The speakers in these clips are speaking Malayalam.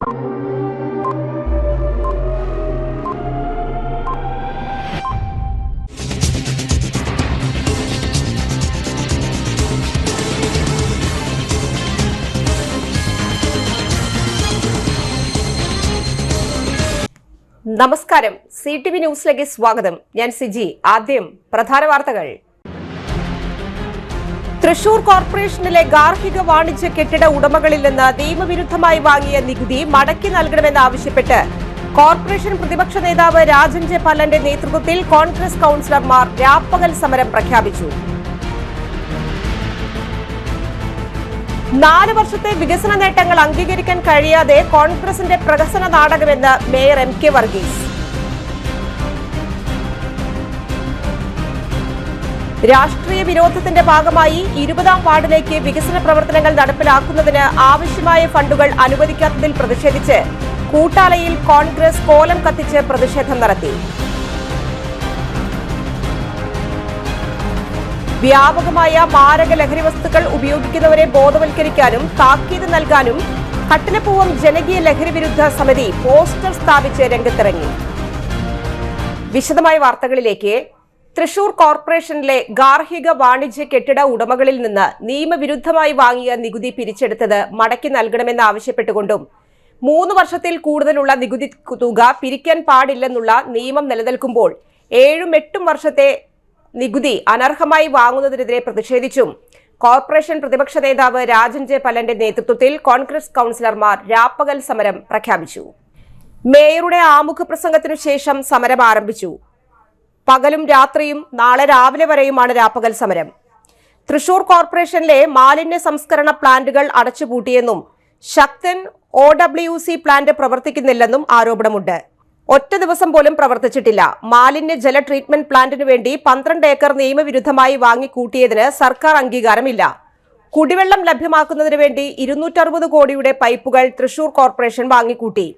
നമസ്കാരം, CTV ന്യൂസിലേക്ക് സ്വാഗതം. ഞാൻ സിജി. ആദ്യം പ്രധാന വാർത്തകൾ. തൃശൂർ കോർപ്പറേഷനിലെ ഗാർഹിക വാണിജ്യ കെട്ടിട ഉടമകളിൽ നിന്ന് നിയമവിരുദ്ധമായി വാങ്ങിയ നികുതി മടക്കി നൽകണമെന്നാവശ്യപ്പെട്ട് കോർപ്പറേഷൻ പ്രതിപക്ഷ നേതാവ് രാജൻ ജെ പല്ലന്റെ നേതൃത്വത്തിൽ കോൺഗ്രസ് കൌൺസിലർമാർ രാപ്പകൽ സമരം പ്രഖ്യാപിച്ചു. 4 വർഷത്തെ വികസന നേട്ടങ്ങൾ അംഗീകരിക്കാൻ കഴിയാതെ കോൺഗ്രസിന്റെ പ്രഹസന നാടകമെന്ന് മേയർ MK വർഗീസ്. രാഷ്ട്രീയ വിരോധത്തിന്റെ ഭാഗമായി 20ാം വാർഡിലേക്ക് വികസന പ്രവർത്തനങ്ങൾ നടപ്പിലാക്കുന്നതിന് ആവശ്യമായ ഫണ്ടുകൾ അനുവദിക്കാത്തതിൽ പ്രതിഷേധിച്ച് കൂട്ടാലയിൽ കോൺഗ്രസ് കോലം കത്തിച്ച് പ്രതിഷേധം നടത്തി. വ്യാപകമായ മാരക ലഹരി വസ്തുക്കൾ ഉപയോഗിക്കുന്നവരെ ബോധവൽക്കരിക്കാനും താക്കീത് നൽകാനും കട്ടിലപ്പൂവം ജനകീയ ലഹരി വിരുദ്ധ സമിതി പോസ്റ്റർ സ്ഥാപിച്ച് രംഗത്തിറങ്ങി. വിശദമായ വാർത്തകളിലേക്ക്. തൃശൂർ കോർപ്പറേഷനിലെ ഗാർഹിക വാണിജ്യ കെട്ടിട ഉടമകളിൽ നിന്ന് നിയമവിരുദ്ധമായി വാങ്ങിയ നികുതി പിരിച്ചെടുത്തത് മടക്കി നൽകണമെന്നാവശ്യപ്പെട്ടുകൊണ്ടും 3 വർഷത്തിൽ കൂടുതലുള്ള നികുതി തുക പിരിക്കാൻ പാടില്ലെന്നുള്ള നിയമം നിലനിൽക്കുമ്പോൾ 7-8 വർഷത്തെ നികുതി അനർഹമായി വാങ്ങുന്നതിനെതിരെ പ്രതിഷേധിച്ചും കോർപ്പറേഷൻ പ്രതിപക്ഷ നേതാവ് രാജൻ ജെ പല്ലന്റെ നേതൃത്വത്തിൽ കോൺഗ്രസ് കൌൺസിലർമാർ രാപ്പകൽ സമരം പ്രഖ്യാപിച്ചു. മേയറുടെ ആമുഖ പ്രസംഗത്തിനു ശേഷം സമരം ആരംഭിച്ചു. പകലും രാത്രിയും നാളെ രാവിലെ വരെയുമാണ് രാപ്പകൽ സമരം. തൃശൂർ കോർപ്പറേഷനിലെ മാലിന്യ സംസ്കരണ പ്ലാന്റുകൾ അടച്ചുപൂട്ടിയെന്നും ശക്തൻ OWC പ്ലാന്റ് പ്രവർത്തിക്കുന്നില്ലെന്നും ആരോപണമുണ്ട്. ഒറ്റ ദിവസം പോലും പ്രവർത്തിച്ചിട്ടില്ല. മാലിന്യ ജല ട്രീറ്റ്മെന്റ് പ്ലാന്റിനു വേണ്ടി 12 ഏക്കർ നിയമവിരുദ്ധമായി വാങ്ങിക്കൂട്ടിയതിന് സർക്കാർ അംഗീകാരമില്ല. കുടിവെള്ളം ലഭ്യമാക്കുന്നതിന് വേണ്ടി 260 കോടിയുടെ പൈപ്പുകൾ തൃശൂർ കോർപ്പറേഷൻ വാങ്ങിക്കൂട്ടി.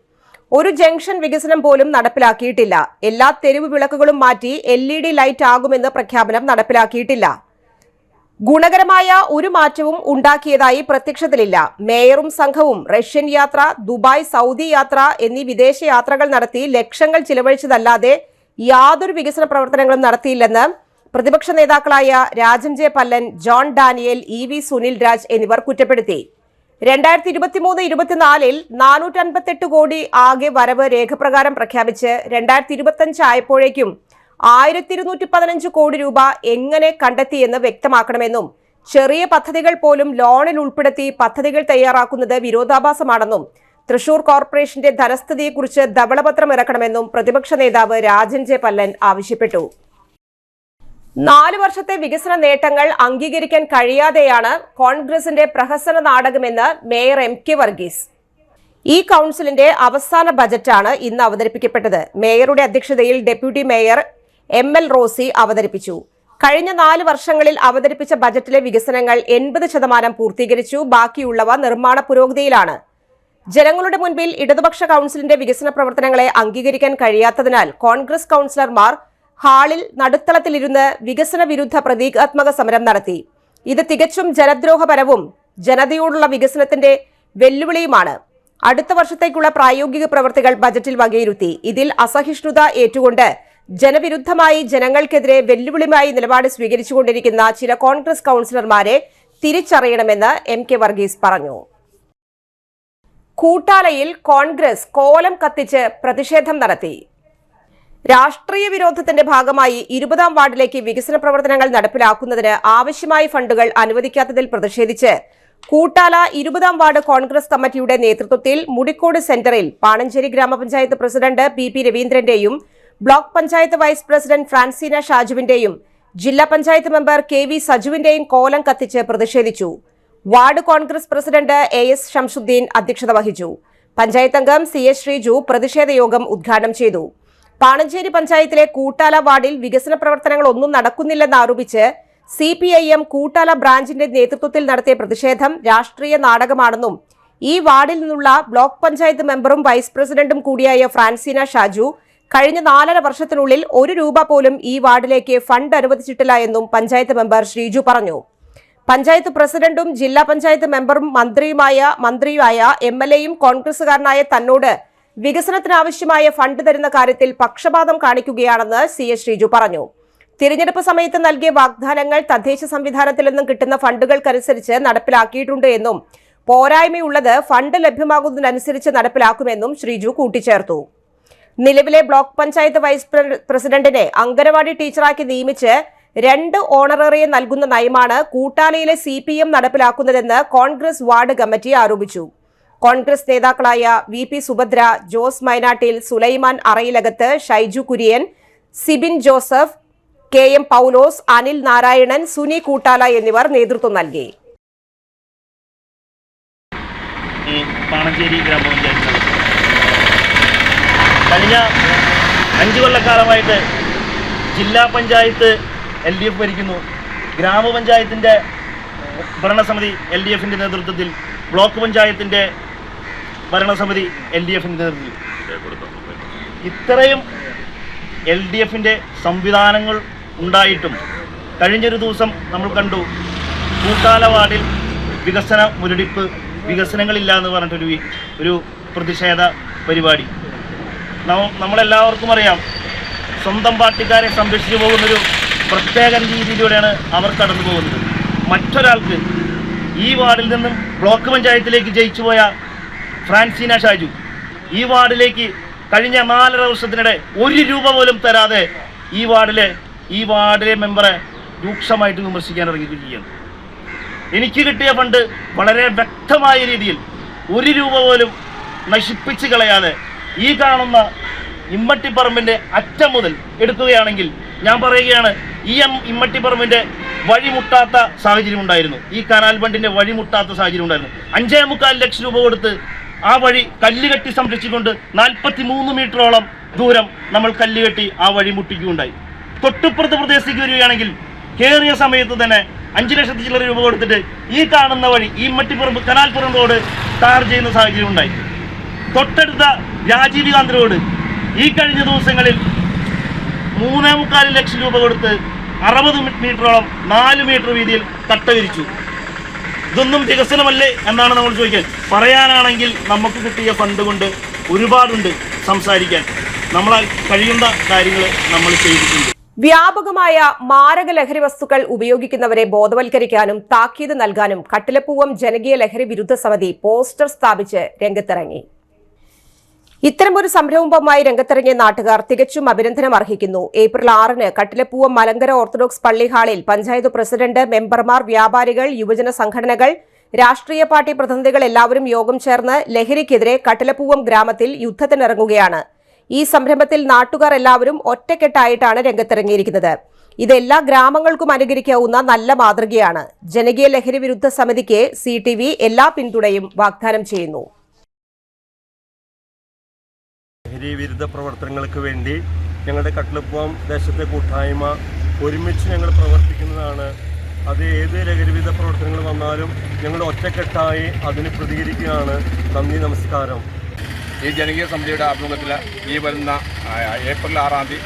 ഒരു ജംഗ്ഷൻ വികസനം പോലും നടപ്പിലാക്കിയിട്ടില്ല. എല്ലാ തെരുവ് വിളക്കുകളും മാറ്റി LED ലൈറ്റ് ആകുമെന്ന് പ്രഖ്യാപനം നടപ്പിലാക്കിയിട്ടില്ല. ഗുണകരമായ ഒരു മാറ്റവും ഉണ്ടാക്കിയതായി പ്രത്യക്ഷത്തിലില്ല. മേയറും സംഘവും റഷ്യൻ യാത്ര, ദുബായ്, സൗദി യാത്ര എന്നീ വിദേശ യാത്രകൾ നടത്തി ലക്ഷങ്ങൾ ചിലവഴിച്ചതല്ലാതെ യാതൊരു വികസന പ്രവർത്തനങ്ങളും നടത്തിയില്ലെന്ന് പ്രതിപക്ഷ നേതാക്കളായ Rajan J Pallan, John Daniel, EV Sunil Raj എന്നിവർ കുറ്റപ്പെടുത്തി. 2023-24 458 കോടി ആകെ വരവ് രേഖപ്രകാരം പ്രഖ്യാപിച്ച് 2025 ആയപ്പോഴേക്കും 1215 കോടി രൂപ എങ്ങനെ കണ്ടെത്തിയെന്ന് വ്യക്തമാക്കണമെന്നും ചെറിയ പദ്ധതികൾ പോലും ലോണിൽ ഉൾപ്പെടുത്തി പദ്ധതികൾ തയ്യാറാക്കുന്നത് വിരോധാഭാസമാണെന്നും തൃശൂർ കോർപ്പറേഷന്റെ ധനസ്ഥിതിയെക്കുറിച്ച് ധവളപത്രം ഇറക്കണമെന്നും പ്രതിപക്ഷ നേതാവ് രാജൻ ജെ പല്ലൻ ആവശ്യപ്പെട്ടു. 4 വർഷത്തെ വികസന നേട്ടങ്ങൾ അംഗീകരിക്കാൻ കഴിയാതെയാണ് കോൺഗ്രസിന്റെ പ്രഹസന നാടകമെന്ന് മേയർ MK വർഗീസ്. ഈ കൌൺസിലിന്റെ അവസാന ബജറ്റാണ് ഇന്ന് അവതരിപ്പിക്കപ്പെട്ടത്. മേയറുടെ അധ്യക്ഷതയിൽ ഡെപ്യൂട്ടി മേയർ ML റോസി അവതരിപ്പിച്ചു. കഴിഞ്ഞ 4 വർഷങ്ങളിൽ അവതരിപ്പിച്ച ബജറ്റിലെ വികസനങ്ങൾ 80% പൂർത്തീകരിച്ചു. ബാക്കിയുള്ളവ നിർമ്മാണ പുരോഗതിയിലാണ്. ജനങ്ങളുടെ മുൻപിൽ ഇടതുപക്ഷ കൌൺസിലിന്റെ വികസന പ്രവർത്തനങ്ങളെ അംഗീകരിക്കാൻ കഴിയാത്തതിനാൽ കോൺഗ്രസ് കൌൺസിലർമാർ ഹാളിൽ നടുത്തളത്തിലിരുന്ന് വികസന വിരുദ്ധ പ്രതീകാത്മക സമരം നടത്തി. ഇത് തികച്ചും ജനദ്രോഹപരവും ജനതയോടുള്ള വികസനത്തിന്റെ വെല്ലുവിളിയുമാണ്. അടുത്ത വർഷത്തേക്കുള്ള പ്രായോഗിക പ്രവൃത്തികൾ ബജറ്റിൽ വകയിരുത്തി. ഇതിൽ അസഹിഷ്ണുത ഏറ്റുകൊണ്ട് ജനവിരുദ്ധമായി ജനങ്ങൾക്കെതിരെ വെല്ലുവിളിയായി നിലപാട് സ്വീകരിച്ചുകൊണ്ടിരിക്കുന്ന ചില കോൺഗ്രസ് കൌൺസിലർമാരെ തിരിച്ചറിയണമെന്ന് MK വർഗീസ് പറഞ്ഞു. കൂട്ടാലയിൽ കോൺഗ്രസ് കോലം കത്തിച്ച് പ്രതിഷേധം നടത്തി. രാഷ്ട്രീയ വിരോധത്തിന്റെ ഭാഗമായി 20ാം വാർഡിലേക്ക് വികസന പ്രവർത്തനങ്ങൾ നടപ്പിലാക്കുന്നതിന് ആവശ്യമായ ഫണ്ടുകൾ അനുവദിക്കാത്തതിൽ പ്രതിഷേധിച്ച് കൂട്ടാല 20ാം വാർഡ് കോൺഗ്രസ് കമ്മിറ്റിയുടെ നേതൃത്വത്തിൽ മുടിക്കോട് സെന്ററിൽ പാണഞ്ചേരി ഗ്രാമപഞ്ചായത്ത് പ്രസിഡന്റ് PP രവീന്ദ്രന്റെയും block panchayat vice president Francina ഷാജുവിന്റെയും ജില്ലാ പഞ്ചായത്ത് മെമ്പർ KV സജുവിന്റെയും കോലം കത്തിച്ച് പ്രതിഷേധിച്ചു. Ward Congress president AS Shamsudeen അധ്യക്ഷത വഹിച്ചു. പഞ്ചായത്ത് അംഗം CS ശ്രീജു പ്രതിഷേധ യോഗം ഉദ്ഘാടനം ചെയ്തു. പാണഞ്ചേരി പഞ്ചായത്തിലെ കൂട്ടാല വാർഡിൽ വികസന പ്രവർത്തനങ്ങൾ ഒന്നും നടക്കുന്നില്ലെന്ന് ആരോപിച്ച് CPIM കൂട്ടാല ബ്രാഞ്ചിന്റെ നേതൃത്വത്തിൽ നടത്തിയ പ്രതിഷേധം രാഷ്ട്രീയ നാടകമാണെന്നും ഈ വാർഡിൽ നിന്നുള്ള ബ്ലോക്ക് പഞ്ചായത്ത് മെമ്പറും വൈസ് പ്രസിഡന്റും കൂടിയായ ഫ്രാൻസിന ഷാജു കഴിഞ്ഞ 4.5 വർഷത്തിനുള്ളിൽ 1 രൂപ പോലും ഈ വാർഡിലേക്ക് ഫണ്ട് അനുവദിച്ചിട്ടില്ല എന്നും പഞ്ചായത്ത് മെമ്പർ ശ്രീജു പറഞ്ഞു. പഞ്ചായത്ത് പ്രസിഡന്റും ജില്ലാ പഞ്ചായത്ത് മെമ്പറും മന്ത്രിയുമായ എംഎൽഎയും കോൺഗ്രസുകാരനായ തന്നോട് വികസനത്തിനാവശ്യമായ ഫണ്ട് തരുന്ന കാര്യത്തിൽ പക്ഷപാതം കാണിക്കുകയാണെന്ന് CS ശ്രീജു പറഞ്ഞു. തിരഞ്ഞെടുപ്പ് സമയത്ത് നൽകിയ വാഗ്ദാനങ്ങൾ തദ്ദേശ സംവിധാനത്തിൽ നിന്നും കിട്ടുന്ന ഫണ്ടുകൾക്കനുസരിച്ച് നടപ്പിലാക്കിയിട്ടുണ്ട് എന്നും പോരായ്മയുള്ളത് ഫണ്ട് ലഭ്യമാകുന്നതിനനുസരിച്ച് നടപ്പിലാക്കുമെന്നും ശ്രീജു കൂട്ടിച്ചേർത്തു. നിലവിലെ ബ്ലോക്ക് പഞ്ചായത്ത് വൈസ് പ്രസിഡന്റിനെ അംഗനവാടി ടീച്ചറാക്കി നിയമിച്ച് 2 ഓണറേറിയം നൽകുന്ന നയമാണ് കൂട്ടാലയിലെ CPM നടപ്പിലാക്കുന്നതെന്ന് കോൺഗ്രസ് വാർഡ് കമ്മിറ്റി ആരോപിച്ചു. കോൺഗ്രസ് നേതാക്കളായ VP Subhadra, Jose മൈനാട്ടിൽ, Sulaiman അറയിലകത്ത്, Shaiju Kurian, Sibin Joseph, KM പൗലോസ്, അനിൽ നാരായണൻ, സുനി കൂട്ടാല എന്നിവർ നേതൃത്വം നൽകി. പാണഞ്ചേരി ഗ്രാമപഞ്ചായത്ത് കഴിഞ്ഞ 5 കൊല്ലക്കാലമായിട്ട് ജില്ലാ പഞ്ചായത്ത് LDF ഭരിക്കുന്നു. ഗ്രാമപഞ്ചായത്തിൻ്റെ ഭരണസമിതി LDFിൻ്റെ നേതൃത്വത്തിൽ, ബ്ലോക്ക് പഞ്ചായത്തിൻ്റെ ഭരണസമിതി LDFിൻ്റെ നേതൃത്വത്തിൽ. ഇത്രയും LDFിൻ്റെ സംവിധാനങ്ങൾ ഉണ്ടായിട്ടും കഴിഞ്ഞൊരു ദിവസം നമ്മൾ കണ്ടു, കൂട്ടാല വാർഡിൽ വികസന മുരടിപ്പ്, വികസനങ്ങളില്ല എന്ന് പറഞ്ഞിട്ടൊരു പ്രതിഷേധ പരിപാടി. നമ്മളെല്ലാവർക്കും അറിയാം, സ്വന്തം പാർട്ടിക്കാരെ സംരക്ഷിച്ചു പോകുന്നൊരു പ്രത്യേക രീതിയിലൂടെയാണ് അവർ കടന്നു പോകുന്നത്. മറ്റൊരാൾക്ക് ഈ വാർഡിൽ നിന്നും ബ്ലോക്ക് പഞ്ചായത്തിലേക്ക് ജയിച്ചുപോയ ഫ്രാൻസിന ഷാജു ഈ വാർഡിലേക്ക് കഴിഞ്ഞ 4.5 വർഷത്തിനിടെ 1 രൂപ പോലും തരാതെ ഈ വാർഡിലെ മെമ്പറെ രൂക്ഷമായിട്ട് വിമർശിക്കാൻ ഇറങ്ങിയിരിക്കുകയാണ്. എനിക്ക് കിട്ടിയ ഫണ്ട് വളരെ വ്യക്തമായ രീതിയിൽ 1 രൂപ പോലും നശിപ്പിച്ച് കളയാതെ ഈ കാണുന്ന ഇമ്മട്ടിപ്പറമ്പിൻ്റെ അറ്റം മുതൽ എടുക്കുകയാണെങ്കിൽ ഞാൻ പറയുകയാണ്, ഈ ഇമ്മട്ടിപ്പറമ്പിൻ്റെ വഴിമുട്ടാത്ത സാഹചര്യം ഉണ്ടായിരുന്നു. ഈ കനാൽ ബണ്ടിൻ്റെ വഴിമുട്ടാത്ത സാഹചര്യം ഉണ്ടായിരുന്നു. 5.25 ലക്ഷം രൂപ കൊടുത്ത് ആ വഴി കല്ലുകെട്ടി സംരക്ഷിച്ചുകൊണ്ട് 43 മീറ്ററോളം ദൂരം നമ്മൾ കല്ലുകെട്ടി ആ വഴി മുട്ടിക്കുകയുണ്ടായി. തൊട്ടുപ്പുറത്ത് പ്രദേശത്തേക്ക് വരികയാണെങ്കിൽ കയറിയ സമയത്ത് തന്നെ 5 ലക്ഷത്തി ചില്ലറ രൂപ കൊടുത്തിട്ട് ഈ കാണുന്ന വഴി, ഈ ഇമ്മട്ടിപ്പറമ്പ് കനാൽപ്പുറം റോഡ് ടാർ ചെയ്യുന്ന സാഹചര്യം ഉണ്ടായി. തൊട്ടടുത്ത രാജീവ് ഗാന്ധി റോഡ് ഈ കഴിഞ്ഞ ദിവസങ്ങളിൽ 3.25 ലക്ഷം രൂപ കൊടുത്ത് 60 മീറ്ററോളം 4 മീറ്റർ വീതിയിൽ കട്ട വിരിച്ചു. ഇതൊന്നും വികസനമല്ലേ എന്നാണ് നമ്മൾ ചോദിക്കാൻ. പറയാനാണെങ്കിൽ നമുക്ക് കിട്ടിയ ഫണ്ട് കൊണ്ട് ഒരുപാടുണ്ട് സംസാരിക്കാൻ. നമ്മളാൽ കഴിയുന്ന കാര്യങ്ങൾ നമ്മൾ ചെയ്തിട്ടുണ്ട്. വ്യാപകമായ മാരക ലഹരി വസ്തുക്കൾ ഉപയോഗിക്കുന്നവരെ ബോധവൽക്കരിക്കാനും താക്കീത് നൽകാനും കട്ടിലപ്പൂവം ജനകീയ ലഹരി വിരുദ്ധ സമിതി പോസ്റ്റർ സ്ഥാപിച്ച് രംഗത്തിറങ്ങി. ഇത്തരമൊരു സംരംഭവുമായി രംഗത്തിറങ്ങിയ നാട്ടുകാർ തികച്ചും അഭിനന്ദനം അർഹിക്കുന്നു. ഏപ്രിൽ 6-ന് കട്ടിലപ്പൂവം മലങ്കര ഓർത്തഡോക്സ് പള്ളി ഹാളിൽ പഞ്ചായത്ത് പ്രസിഡന്റ്, മെമ്പർമാർ, വ്യാപാരികൾ, യുവജന സംഘടനകൾ, രാഷ്ട്രീയ പാർട്ടി പ്രതിനിധികൾ എല്ലാവരും യോഗം ചേർന്ന് ലഹരിക്കെതിരെ കട്ടിലപ്പൂവം ഗ്രാമത്തിൽ യുദ്ധത്തിനിറങ്ങുകയാണ്. ഈ സംരംഭത്തിൽ നാട്ടുകാർ എല്ലാവരും ഒറ്റക്കെട്ടായിട്ടാണ് രംഗത്തിറങ്ങിയിരിക്കുന്നത്. ഇത് എല്ലാ ഗ്രാമങ്ങൾക്കും അനുകരിക്കാവുന്ന നല്ല മാതൃകയാണ്. ജനകീയ ലഹരി വിരുദ്ധ സമിതിക്ക് CTV എല്ലാ പിന്തുണയും വാഗ്ദാനം ചെയ്യുന്നു. ലഹരി വിരുദ്ധ പ്രവർത്തനങ്ങൾക്ക് വേണ്ടി ഞങ്ങളുടെ കട്ടിലപ്പൂവം ദേശത്തെ കൂട്ടായ്മ ഒരുമിച്ച് ഞങ്ങൾ പ്രവർത്തിക്കുന്നതാണ്. അത് ഏത് ലഹരി വിരുദ്ധ പ്രവർത്തനങ്ങൾ വന്നാലും ഞങ്ങൾ ഒറ്റക്കെട്ടായി അതിന് പ്രതികരിക്കുകയാണ്. നന്ദി, നമസ്കാരം. ഈ ജനകീയ സമിതിയുടെ ആഭിമുഖ്യത്തിൽ ഈ വരുന്ന ഏപ്രിൽ 6-ാം തീയതി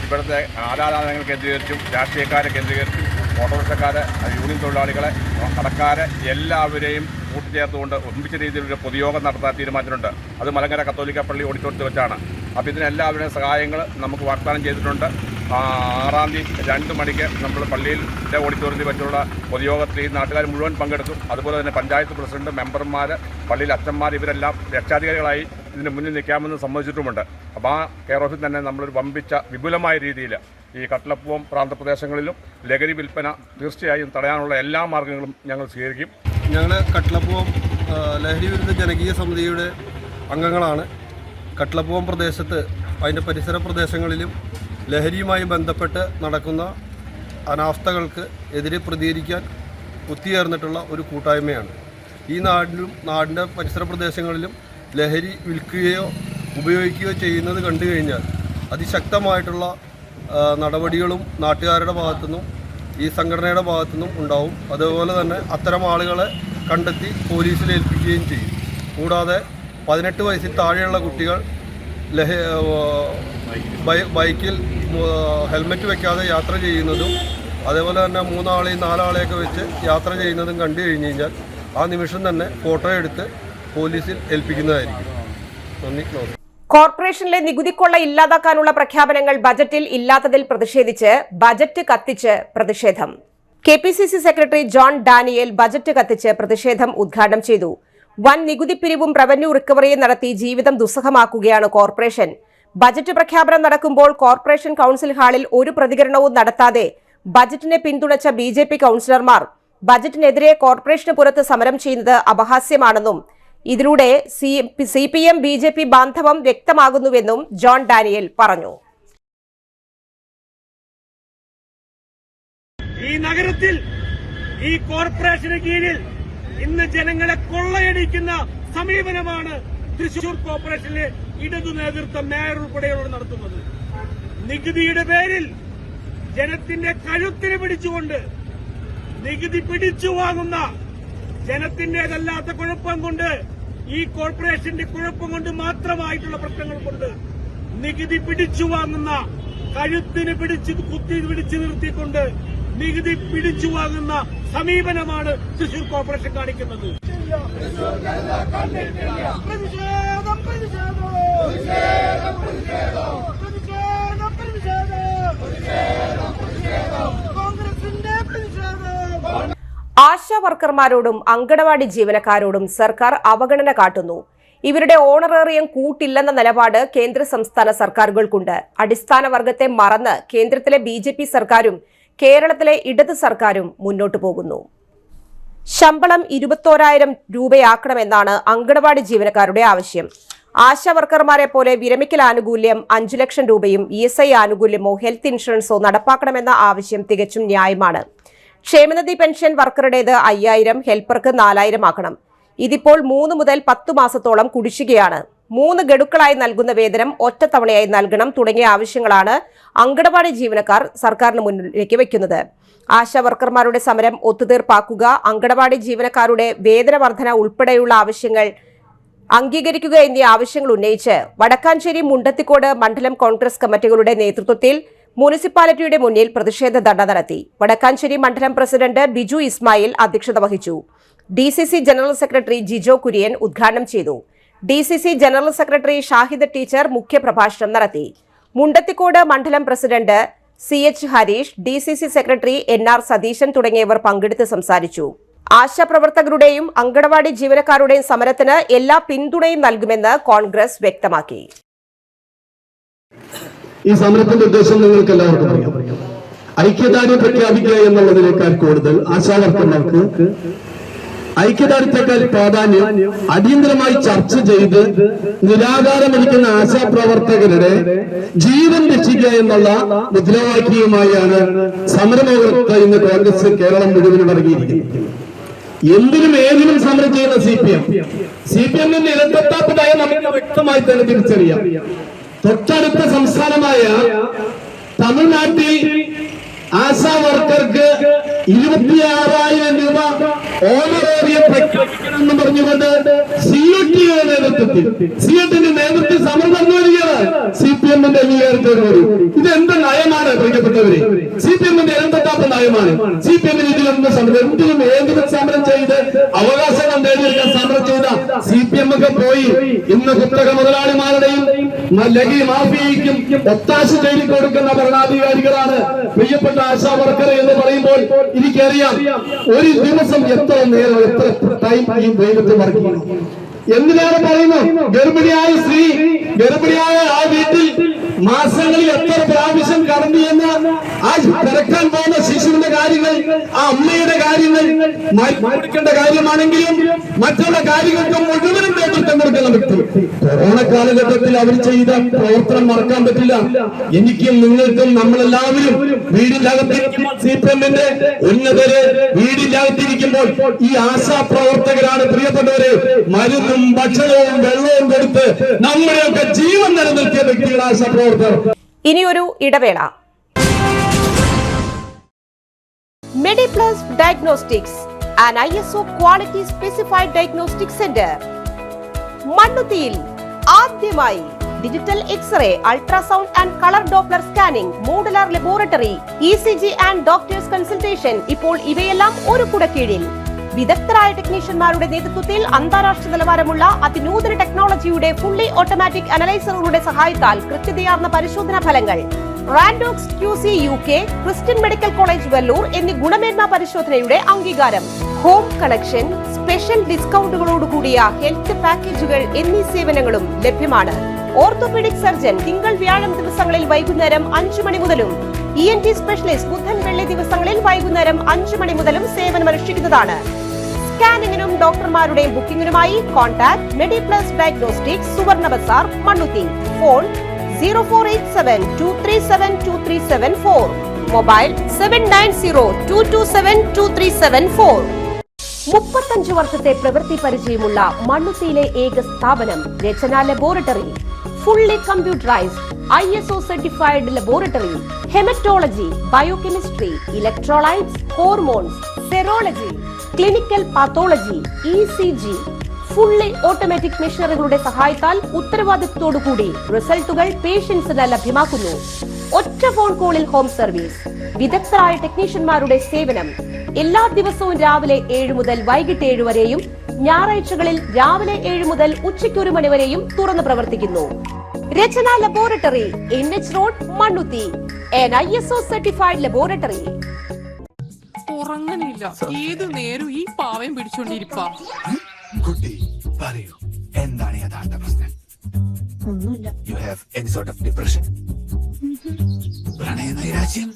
ഇവിടുത്തെ ആരാധനകൾ കേന്ദ്രീകരിച്ചും രാഷ്ട്രീയക്കാരെ കേന്ദ്രീകരിച്ചും ഓട്ടോറിക്ഷക്കാരെ, യൂണിയൻ തൊഴിലാളികളെ, കടക്കാരെ എല്ലാവരെയും കൂട്ടിച്ചേർത്തുകൊണ്ട് ഒന്നിച്ച രീതിയിലൊരു പൊതുയോഗം നടത്താൻ തീരുമാനിച്ചിട്ടുണ്ട്. അത് മലങ്കര കത്തോലിക്ക പള്ളി ഓഡിറ്റോറിയത്തിൽ വെച്ചാണ്. അപ്പോൾ ഇതിന് എല്ലാവരുടെയും സഹായങ്ങൾ നമുക്ക് വാഗ്ദാനം ചെയ്തിട്ടുണ്ട്. 6-ാം തീയതി 2 മണിക്ക് നമ്മൾ പള്ളിയിലെ ഓഡിറ്റോറിയത്തിൽ വെച്ചുള്ള പൊതുയോഗത്തിൽ ഈ നാട്ടുകാർ മുഴുവൻ പങ്കെടുക്കും. അതുപോലെ തന്നെ പഞ്ചായത്ത് പ്രസിഡന്റ്, മെമ്പർമാർ, പള്ളിയിൽ അച്ഛന്മാർ ഇവരെല്ലാം രക്ഷാധികാരികളായി ഇതിന് മുന്നിൽ നിൽക്കാമെന്ന് സമ്മതിച്ചിട്ടുമുണ്ട്. അപ്പോൾ ആ കെയർ ഓഫിൽ തന്നെ നമ്മളൊരു വമ്പിച്ച വിപുലമായ രീതിയിൽ ഈ കട്ടിലപ്പൂവം പ്രാന്തപ്രദേശങ്ങളിലും ലഹരി വിൽപ്പന തീർച്ചയായും തടയാനുള്ള എല്ലാ മാർഗ്ഗങ്ങളും ഞങ്ങൾ സ്വീകരിക്കും. ഞങ്ങൾ കട്ടിലപ്പൂവം ലഹരി വിരുദ്ധ ജനകീയ സമിതിയുടെ അംഗങ്ങളാണ്. കട്ടിലപ്പൂവം പ്രദേശത്ത് അതിൻ്റെ പരിസര പ്രദേശങ്ങളിലും ലഹരിയുമായി ബന്ധപ്പെട്ട് നടക്കുന്ന അനാസ്ഥകൾക്ക് എതിരെ പ്രതികരിക്കാൻ ഒത്തുചേർന്നിട്ടുള്ള ഒരു കൂട്ടായ്മയാണ്. ഈ നാടിൻ്റെ പരിസര പ്രദേശങ്ങളിലും ലഹരി വിൽക്കുകയോ ഉപയോഗിക്കുകയോ ചെയ്യുന്നത് കണ്ടു കഴിഞ്ഞാൽ അതിശക്തമായിട്ടുള്ള നടപടികളും നാട്ടുകാരുടെ ഭാഗത്തുനിന്നും ഈ സംഘടനയുടെ ഭാഗത്തുനിന്നും ഉണ്ടാവും. അതുപോലെ തന്നെ അത്തരം ആളുകളെ കണ്ടെത്തി പോലീസിൽ ഏൽപ്പിക്കുകയും ചെയ്യും. കൂടാതെ 18 വയസ്സിൽ താഴെയുള്ള കുട്ടികൾ ബൈക്കിൽ ഹെൽമറ്റ് വയ്ക്കാതെ യാത്ര ചെയ്യുന്നതും അതേപോലെ തന്നെ 3 ആളെയും 4 ആളെയൊക്കെ വെച്ച് യാത്ര ചെയ്യുന്നതും കണ്ടു കഴിഞ്ഞ് കഴിഞ്ഞാൽ ആ നിമിഷം തന്നെ ഫോട്ടോ എടുത്ത് പോലീസിൽ ഏൽപ്പിക്കുന്നതായിരിക്കും. നന്ദി. കോർപ്പറേഷനിലെ നികുതിക്കൊള്ള ഇല്ലാതാക്കാനുള്ള പ്രഖ്യാപനങ്ങൾ ബജറ്റിൽ ഇല്ലാത്തതിൽ പ്രതിഷേധിച്ച് ബജറ്റ് കത്തിച്ച് പ്രതിഷേധം. KPCC secretary John Daniel budget കത്തിച്ച് പ്രതിഷേധം ഉദ്ഘാടനം ചെയ്തു. വൻ നികുതി പിരിവും റവന്യൂ റിക്കവറിയും നടത്തി ജീവിതം ദുസ്സഹമാക്കുകയാണ് കോർപ്പറേഷൻ. ബജറ്റ് പ്രഖ്യാപനം നടക്കുമ്പോൾ കോർപ്പറേഷൻ കൌൺസിൽ ഹാളിൽ ഒരു പ്രതികരണവും നടത്താതെ ബജറ്റിനെ പിന്തുണച്ച BJP കൌൺസിലർമാർ ബജറ്റിനെതിരെ കോർപ്പറേഷന് പുറത്ത് സമരം ചെയ്യുന്നത് അപഹാസ്യമാണെന്നും ഇതിലൂടെ CPM BJP ബാന്ധവം വ്യക്തമാകുന്നുവെന്നും ജോൺ ഡാനിയേൽ പറഞ്ഞു. ഈ നഗരത്തിൽ ഈ കോർപ്പറേഷന് കീഴിൽ ഇന്ന് ജനങ്ങളെ കൊള്ളയടിക്കുന്ന സമീപനമാണ് തൃശൂർ കോർപ്പറേഷനിലെ ഇടതു നേതൃത്വം മേയർ ഉൾപ്പെടെയുള്ളവർ നടത്തുന്നത്. നികുതിയുടെ പേരിൽ ജനത്തിന്റെ കഴുത്തിന് പിടിച്ചുകൊണ്ട് നികുതി പിടിച്ചു വാങ്ങുന്ന ജനത്തിന്റേതല്ലാത്ത കുഴപ്പം കൊണ്ട് ഈ കോർപ്പറേഷന്റെ കുഴപ്പം കൊണ്ട് മാത്രമായിട്ടുള്ള പ്രശ്നങ്ങൾ കൊണ്ട് നികുതി പിടിച്ചു വാങ്ങുന്ന കഴുത്തിന് പിടിച്ചു നിർത്തിക്കൊണ്ട് നികുതി പിടിച്ചു വാങ്ങുന്ന സമീപനമാണ് തൃശൂർ കോർപ്പറേഷൻ കാണിക്കുന്നത്. ആശാ വർക്കർമാരോടും അങ്കണവാടി ജീവനക്കാരോടും സർക്കാർ അവഗണന കാട്ടുന്നു. ഇവരുടെ ഓണറേറിയം കൂട്ടില്ലെന്ന നിലപാട് കേന്ദ്ര സംസ്ഥാന സർക്കാരുകൾക്കുണ്ട്. അടിസ്ഥാന വർഗത്തെ മറന്ന് കേന്ദ്രത്തിലെ BJP സർക്കാരും കേരളത്തിലെ ഇടത് സർക്കാരും മുന്നോട്ടു പോകുന്നു. ശമ്പളം 21,000 രൂപയാക്കണമെന്നാണ് അങ്കണവാടി ജീവനക്കാരുടെ ആവശ്യം. ആശാ വർക്കർമാരെ പോലെ വിരമിക്കൽ ആനുകൂല്യം 5 ലക്ഷം രൂപയും ESI ആനുകൂല്യമോ ഹെൽത്ത് ഇൻഷുറൻസോ നടപ്പാക്കണമെന്ന ആവശ്യം തികച്ചും ന്യായമാണ്. ക്ഷേമനിധി പെൻഷൻ വർക്കറുടേത് 5,000, ഹെൽപ്പർക്ക് 4,000 ആക്കണം. ഇതിപ്പോൾ 3 മുതൽ 10 മാസത്തോളം കുടിശ്ശികയാണ്. 3 ഗഡുക്കളായി നൽകുന്ന വേതനം ഒറ്റത്തവണയായി നൽകണം തുടങ്ങിയ ആവശ്യങ്ങളാണ് അങ്കണവാടി ജീവനക്കാർ സർക്കാരിന് മുന്നിലേക്ക് വയ്ക്കുന്നത്. ആശാ വർക്കർമാരുടെ സമരം ഒത്തുതീർപ്പാക്കുക, അങ്കണവാടി ജീവനക്കാരുടെ വേതന വർധന ഉൾപ്പെടെയുള്ള ആവശ്യങ്ങൾ അംഗീകരിക്കുക എന്നീ ആവശ്യങ്ങൾ ഉന്നയിച്ച് വടക്കാഞ്ചേരി മുണ്ടത്തിക്കോട് മണ്ഡലം കോൺഗ്രസ് കമ്മിറ്റികളുടെ നേതൃത്വത്തിൽ മുനിസിപ്പാലിറ്റിയുടെ മുന്നിൽ പ്രതിഷേധ ധർണ നടത്തി. വടക്കാഞ്ചേരി മണ്ഡലം പ്രസിഡന്റ് ബിജു ഇസ്മായിൽ അധ്യക്ഷത വഹിച്ചു. DCC general secretary Jijo Kurian ഉദ്ഘാടനം ചെയ്തു. DCC general secretary Shahida teacher മുഖ്യപ്രഭാഷണം നടത്തി. മുണ്ടത്തിക്കോട് മണ്ഡലം president CH Harish, DCC secretary NR Satheesan തുടങ്ങിയവർ പങ്കെടുത്ത് സംസാരിച്ചു. ആശാപ്രവർത്തകരുടെയും അങ്കണവാടി ജീവനക്കാരുടെയും സമരത്തിന് എല്ലാ പിന്തുണയും നൽകുമെന്ന് കോൺഗ്രസ് വ്യക്തമാക്കി. ഈ സമരത്തിന്റെ ഉദ്ദേശം നിങ്ങൾക്ക് എല്ലാവർക്കും അറിയാം. ഐക്യദാർഢ്യം പ്രഖ്യാപിക്കുക എന്നുള്ളതിനേക്കാൾ കൂടുതൽ ആശാവർക്കർമാർക്ക് ഐക്യദാർഢ്യത്തെക്കാൾ പ്രാധാന്യം അടിയന്തരമായി ചർച്ച ചെയ്ത് നിരാകാരമിരിക്കുന്ന ആശാപ്രവർത്തകരുടെ ജീവൻ രക്ഷിക്കുക എന്നുള്ള മുദ്രാവാക്യവുമായാണ് സമരമുഖത്ത് ഇന്ന് കോൺഗ്രസ് കേരളം മുഴുവനും ഇറങ്ങിയിരിക്കുന്നത്. എന്തിനും ഏതിനും സമരം ചെയ്യുന്ന CPM-ന്റെ ഇരട്ടത്താപ്പ് നയം നമുക്ക് വ്യക്തമായി തന്നെ തിരിച്ചറിയാം. തൊട്ടടുത്ത സംസ്ഥാനമായ തമിഴ്നാട്ടിൽ ആശാ വർക്കർക്ക് 26,000 രൂപ ഓണറേറിയം പ്രഖ്യാപിക്കണമെന്ന് പറഞ്ഞുകൊണ്ട് COT-യുടെ നേതൃത്വത്തിൽ COT-ന്റെ നേതൃത്വത്തിൽ സമരം നടന്നു വരികയാണ്. CPM-ന്റെ അംഗീകാരത്തോടുകൂടി ഇതെന്ത് നയമാണ് പ്രിയപ്പെട്ടവരെ? CPM-ന്റെ ഇരട്ടത്താപ്പ് നയമാണ്. CPM-ന് ഇതിലൊന്നും എന്തിനും ഏതിനും സമരം ചെയ്ത് അവകാശങ്ങൾ നേടിയെടുക്കാൻ സമരം ചെയ്ത CPM ഒക്കെ പോയി ഇന്ന് കുത്തക മുതലാളിമാരുടെയും ലഹരി മാഫിയയ്ക്കും ഒത്താശ ചെയ്തു കൊടുക്കുന്ന ഭരണാധികാരികളാണ് പ്രിയപ്പെട്ട ആശാ വർക്കർ എന്ന് പറയുമ്പോൾ എനിക്കറിയാം ഒരു ദിവസം എത്ര നേരം എത്ര ടൈം ഈ വെയിലത്ത് വർക്ക് ചെയ്യണം. എന്തിനാണ് പറയുന്നു? ഗർഭിണിയായ സ്ത്രീ, ഗർഭിണിയായ ആ വീട്ടിൽ മാസങ്ങളിൽ എത്ര പ്രാവശ്യം കടന്നു എന്ന് ആ കിടക്കാൻ പോകുന്ന ശിശുവിന്റെ കാര്യങ്ങൾ, ആ അമ്മയുടെ കാര്യങ്ങൾ, മരിക്കേണ്ട കാര്യമാണെങ്കിലും മറ്റുള്ള കാര്യങ്ങൾക്ക് മുഴുവനും നേതൃത്വം കൊടുക്കുന്ന വ്യക്തി. കൊറോണ കാലഘട്ടത്തിൽ അവർ ചെയ്ത പ്രവർത്തനം മറക്കാൻ പറ്റില്ല. എനിക്കും നിങ്ങൾക്കും നമ്മളെല്ലാവരും വീടിനകത്തിരിക്കുമ്പോൾ CPM-ന്റെ ഉന്നതര് വീടിനകത്തിരിക്കുമ്പോൾ ഈ ആശാ പ്രവർത്തകരാണ് പ്രിയപ്പെട്ടവരെ മരുന്നും ഭക്ഷണവും വെള്ളവും കൊടുത്ത് നമ്മുടെയൊക്കെ ജീവൻ നിലനിർത്തിയ വ്യക്തികൾ ആശാ പ്രവർത്തകർ. ഇനിയൊരു ഇടവേള. Mediplus diagnostics, an ISO quality specified diagnostic center. മണ്ണുത്തിയിൽ ആദ്യമായി digital X-ray, ultrasound and color Doppler scanning, modular laboratory, ECG and doctor's consultation. ഇപ്പോൾ ഇവയെല്ലാം ഒരു കുടക്കീഴിൽ. വിദഗ്ധരായ ടെക്നീഷ്യന്മാരുടെ നേതൃത്വത്തിൽ അന്താരാഷ്ട്ര നിലവാരമുള്ള അതിനൂതന ടെക്നോളജിയുടെ ഫുള്ളി ഓട്ടോമാറ്റിക് അനലൈസറുകളുടെ സഹായത്താൽ കൃത്യതയാർന്ന പരിശോധനാ ഫലങ്ങൾ. റാൻഡോക്സ് QC UK, Christian medical college Vellore എന്നീ ഗുണമേന്മ പരിശോധനയുടെ അംഗീകാരം. ഹോം കണക്ഷൻ, സ്പെഷ്യൽ ഡിസ്കൗണ്ടുകളോടുകൂടിയ ഹെൽത്ത് പാക്കേജുകൾ എന്നീ സേവനങ്ങളും ലഭ്യമാണ്. ഓർത്തോപീഡിക് സർജൻ തിങ്കൾ വ്യാഴം ദിവസങ്ങളിൽ വൈകുന്നേരം 5 മണി മുതലും ENT സ്പെഷ്യലിസ്റ്റ് ബുധൻ വെള്ളി ദിവസങ്ങളിൽ വൈകുന്നേരം 5 മണി മുതലും സേവനമനുഷ്ഠിക്കുന്നതാണ്. സ്കാനിങ്ങിനും ഡോക്ടർമാരുടെ ബുക്കിംഗിനുമായി കോൺടാക്ട് മെഡിപ്ലസ് ഡയഗ്നോസ്റ്റിക്സ്, സുവർണ ബസാർ, മണ്ണുത്തി. Phone 0487237237 mobile 7902272374. 35 വർഷത്തെ പ്രവൃത്തി പരിചയമുള്ള മണ്ണുത്തിയിലെ ഏക സ്ഥാപനം Rachana laboratory. Fully computerised ISO certified laboratory. Haematology, biochemistry, electrolytes, hormones, serology, clinical pathology, ECG, fully automatic മെഷീനറികളുടെ സഹായത്താൽ ഉത്തരവാദിത്വത്തോടുകൂടി റിസൾട്ടുകൾ പേഷ്യൻസിന് ലഭ്യമാക്കുന്നു. ഒറ്റ ഫോൺ കോളിൽ ഹോം സർവീസ്. വിദഗ്ധരായ ടെക്നീഷ്യന്മാരുടെ സേവനം. എല്ലാ ദിവസവും രാവിലെ 7 മുതൽ വൈകിട്ട് 7 വരെയും ഞായറാഴ്ചകളിൽ രാവിലെ 7 മുതൽ ഉച്ചയ്ക്ക് 1 മണി വരെയും തുറന്നു പ്രവർത്തിക്കുന്നു. Rachana laboratory, NH road, Mannuthy. an ISO certified laboratory. ഉറങ്ങണില്ല, ഏതു നേരം ഈ പാവം പിടിച്ചോണ്ടിരിപ്പാ. കുട്ടി പറയൂ, എന്താണ് യഥാർത്ഥ പ്രശ്നം? ഒന്നുമില്ല. You have any sort of depression? പ്രണയ നൈരാശ്യം?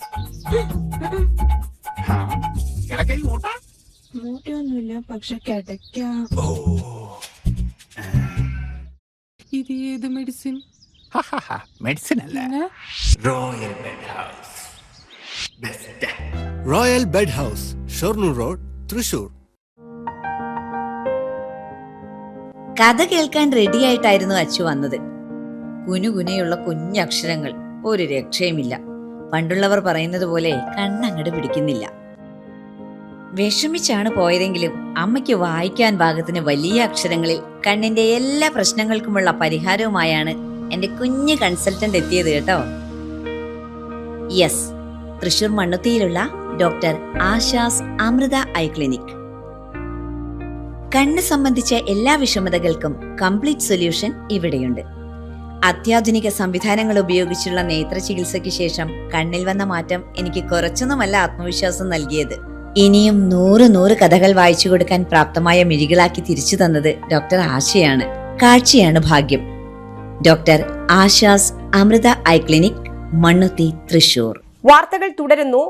മൂട്ടയൊന്നുമില്ല, പക്ഷെ കിടക്കാം. ഓ, ഇത് ഏത് മെഡിസിൻ? മെഡിസിൻ അല്ല, royal bed house. Best royal bed house, Shoranur road, Thrissur. കഥ കേൾക്കാൻ റെഡിയായിട്ടായിരുന്നു അച്ചു വന്നത്. കുനുകുനയുള്ള കുഞ്ഞക്ഷരങ്ങൾ, ഒരു രക്ഷയുമില്ല. പണ്ടുള്ളവർ പറയുന്നത് പോലെ കണ്ണങ്ങട് പിടിക്കുന്നില്ല. വിഷമിച്ചാണ് പോയതെങ്കിലും അമ്മയ്ക്ക് വായിക്കാൻ പാകത്തിന് വലിയ അക്ഷരങ്ങളിൽ കണ്ണിന്റെ എല്ലാ പ്രശ്നങ്ങൾക്കുമുള്ള പരിഹാരവുമായാണ് എന്റെ കുഞ്ഞ് കൺസൾട്ടന്റ് എത്തിയത് കേട്ടോ. യെസ്, തൃശൂർ മണ്ണുത്തിയിലുള്ള doctor Asha's Amrita eye clinic. കണ്ണ് സംബന്ധിച്ച എല്ലാ വിഷമതകൾക്കും കംപ്ലീറ്റ് സൊല്യൂഷൻ ഇവിടെയുണ്ട്. അത്യാധുനിക സംവിധാനങ്ങൾ ഉപയോഗിച്ചുള്ള നേത്ര ചികിത്സയ്ക്ക് ശേഷം കണ്ണിൽ വന്ന മാറ്റം എനിക്ക് കുറച്ചൊന്നുമല്ല ആത്മവിശ്വാസം നൽകിയത്. ഇനിയും 100 കഥകൾ വായിച്ചു കൊടുക്കാൻ പ്രാപ്തമായ മിഴികളാക്കി തിരിച്ചു തന്നത് ഡോക്ടർ ആശയാണ്. കാഴ്ചയാണ് ഭാഗ്യം. Doctor Asha's Amrita eye clinic, Mannuthy, Thrissur. വാർത്തകൾ തുടരുന്നു.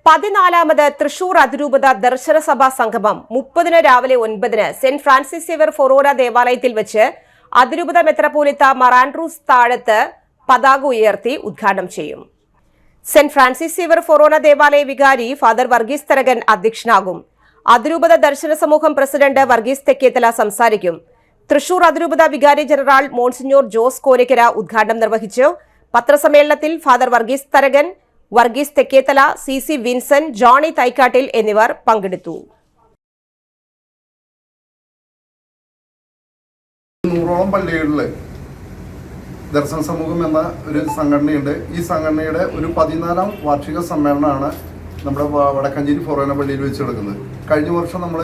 14ാമത് തൃശൂർ അതിരൂപത ദർശന സഭാ സംഗമം 30 രാവിലെ 9 സെന്റ് ഫ്രാൻസിസ് സേവ്യർ ഫൊറോന ദേവാലയത്തിൽ വെച്ച് അതിരൂപത മെത്രാപ്പോലീത്ത മാർ ആൻഡ്രൂസ് താഴത്ത് പതാക ഉയർത്തി ഉദ്ഘാടനം ചെയ്യും. സെന്റ് ഫ്രാൻസിസ് സേവ്യർ ഫൊറോന ദേവാലയ വികാരി ഫാദർ വർഗീസ് തരകൻ അധ്യക്ഷനാകും. അതിരൂപത ദർശന സമൂഹം പ്രസിഡന്റ് വർഗീസ് തെക്കേത്തല സംസാരിക്കും. തൃശൂർ അതിരൂപത വികാരി ജനറൽ മോൺസിഞ്ഞോർ ജോസ് കോരിക്കര ഉദ്ഘാടനം നിർവഹിച്ചു. പത്രസമ്മേളനത്തിൽ father Varghese Tharakan, Varghese Thekkethala, CC Vincent, Johny Thaikattil എന്നിവർ പങ്കെടുത്തു. 100ഓളം പള്ളികളിൽ ദർശന സമൂഹം എന്ന ഒരു സംഘടനയുണ്ട്. ഈ സംഘടനയുടെ ഒരു 14ാം വാർഷിക സമ്മേളനമാണ് നമ്മുടെ വടക്കഞ്ചേരി ഫൊറോന പള്ളിയിൽ വെച്ച് നടക്കുന്നത്. കഴിഞ്ഞ വർഷം നമ്മൾ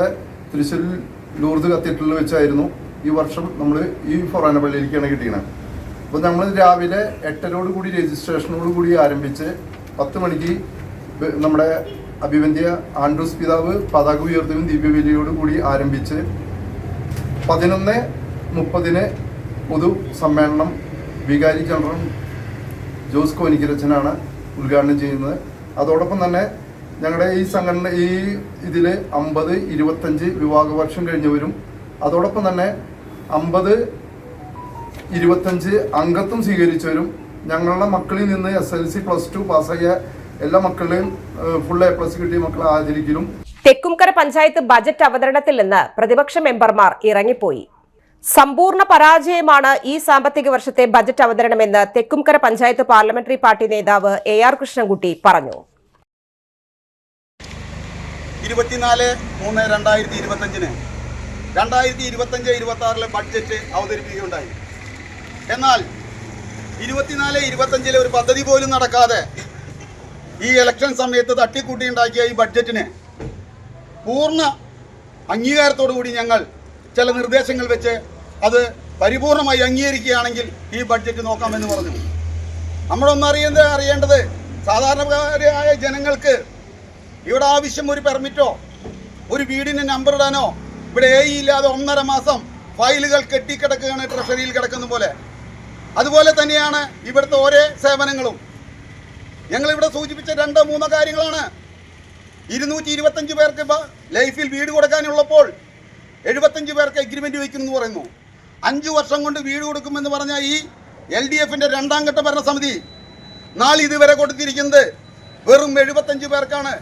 തൃശ്ശൂരിൽ ലൂർദ് കത്തീഡ്രലിൽ വെച്ചായിരുന്നു. ഈ വർഷം നമ്മൾ ഈ ഫൊറോന പള്ളിയിലേക്കാണ് കിട്ടിയത്. അപ്പോൾ നമ്മൾ രാവിലെ 8:00 രജിസ്ട്രേഷനോട് കൂടി ആരംഭിച്ച് 10 മണിക്ക് നമ്മുടെ അഭിവന്ദ്യ ആൻഡ്രൂസ് പിതാവ് പതാക ഉയർത്തലും ദിവ്യബലിയോട് കൂടി ആരംഭിച്ച് 11:30 പൊതു സമ്മേളനം വികാരി ജനറൽ ജോസ് കോനിക്കരച്ചനാണ് ഉദ്ഘാടനം ചെയ്യുന്നത്. അതോടൊപ്പം തന്നെ ഞങ്ങളുടെ ഈ സംഘടന ഇതിൽ 50, 25 വിവാഹ വർഷം കഴിഞ്ഞവരും അതോടൊപ്പം തന്നെ 50, 25 അംഗത്വം സ്വീകരിച്ചവരും ഞങ്ങളുടെ മക്കളിൽ നിന്ന് SLC +2 പാസ്സായ എല്ലാ മക്കളെയും ഫുൾ A+ കിട്ടിയ മക്കളെ ആദരിക്കലും. തെക്കുംകര പഞ്ചായത്ത് ബജറ്റ് അവതരണത്തിൽ നിന്ന് പ്രതിപക്ഷ മെമ്പർമാർ ഇറങ്ങിപ്പോയി. സമ്പൂർണ്ണ പരാജയമാണ് ഈ സാമ്പത്തിക വർഷത്തെ ബജറ്റ് അവതരണമെന്ന് തെക്കുംകര പഞ്ചായത്ത് പാർലമെന്ററി പാർട്ടി നേതാവ് AR കൃഷ്ണൻകുട്ടി പറഞ്ഞു. 24/3/2025 2025-26 ബഡ്ജറ്റ് അവതരിപ്പിക്കുകയുണ്ടായി. എന്നാൽ 24-25 ഒരു പദ്ധതി പോലും നടക്കാതെ ഈ ഇലക്ഷൻ സമയത്ത് തട്ടിക്കൂട്ടിയുണ്ടാക്കിയ ഈ ബഡ്ജറ്റിന് പൂർണ്ണ അംഗീകാരത്തോടു കൂടി ഞങ്ങൾ ചില നിർദ്ദേശങ്ങൾ വെച്ച് അത് പരിപൂർണമായി അംഗീകരിക്കുകയാണെങ്കിൽ ഈ ബഡ്ജറ്റ് നോക്കാമെന്ന് പറഞ്ഞു. നമ്മളൊന്നും അറിയേണ്ടത് സാധാരണക്കാരായ ജനങ്ങൾക്ക് ഇവിടെ ആവശ്യം ഒരു പെർമിറ്റോ ഒരു വീടിന് നമ്പർ ഇടാനോ ഇവിടെ ഇല്ലാതെ 1.5 മാസം ഫയലുകൾ കെട്ടിക്കിടക്കുകയാണ് ട്രഷറിയിൽ കിടക്കുന്ന പോലെ. അതുപോലെ തന്നെയാണ് ഇവിടുത്തെ ഓരോ സേവനങ്ങളും. ഞങ്ങളിവിടെ സൂചിപ്പിച്ച 2-3 കാര്യങ്ങളാണ്. 225 പേർക്ക് ലൈഫിൽ വീട് കൊടുക്കാനുള്ളപ്പോൾ 75 പേർക്ക് എഗ്രിമെൻ്റ് വയ്ക്കുമെന്ന് പറയുന്നു. 5 വർഷം കൊണ്ട് വീട് കൊടുക്കുമെന്ന് പറഞ്ഞ ഈ LDFിൻ്റെ 2ാം ഘട്ട ഭരണസമിതി നാളെ ഇതുവരെ കൊടുത്തിരിക്കുന്നത് വെറും 75 പേർക്കാണ്.